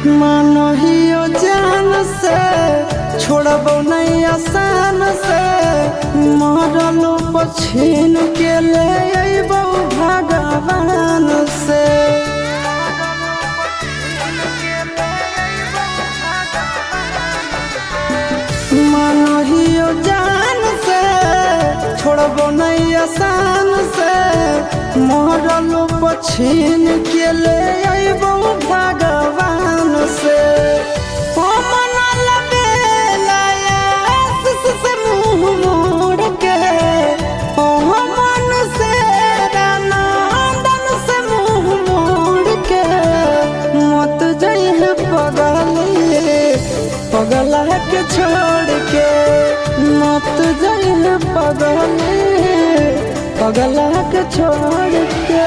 मानहियो जान से छोड़बो नहीं आसान से मरलो पछीन के ले अइबो भगवान से। मानहियो जान से छोड़बो नहीं आसान से मरलो पछीन के ले अइबो भगवान से। पगला के छोड़ के मत जाइए पगला के छोड़ के।